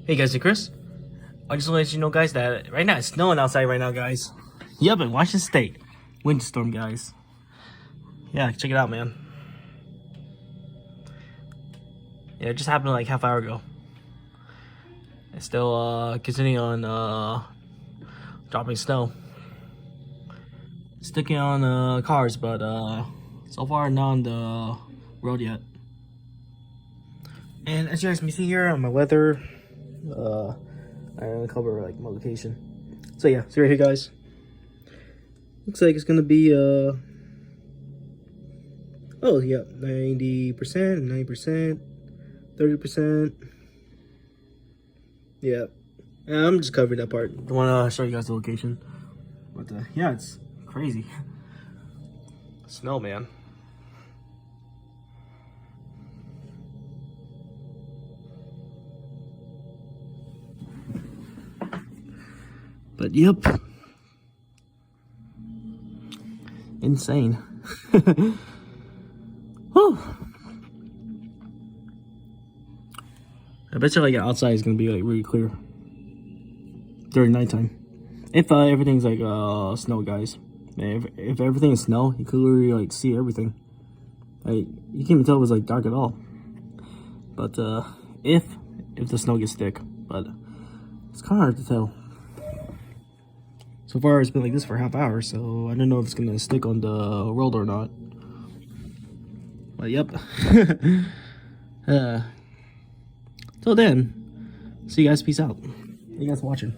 Hey guys, it's Chris. I just want to let you know, guys, that right now it's snowing outside right now, guys. Yep, in Washington State. Windstorm, guys. Yeah, check it out, man. Yeah, it just happened like half hour ago. It's still continuing on dropping snow. Sticking on cars, but so far not on the road yet. And as you guys can see here on my weather, I'm gonna cover like my location. So yeah, see right here, guys. Looks like it's gonna be oh yeah, 90%, 90%, 30%. Yeah, I'm just covering that part. I want to show you guys the location, but yeah, it's crazy. Snow, man. But yep, insane. Whew. I bet you like outside is gonna be like really clear during nighttime. If everything's like snow, guys. If everything is snow, you could literally like see everything. Like you can't even tell if it's like dark at all. But if the snow gets thick, but it's kind of hard to tell. So far, it's been like this for a half hour, so I don't know if it's gonna stick on the road or not. But yep. Till then, see you guys. Peace out. Thank you guys for watching.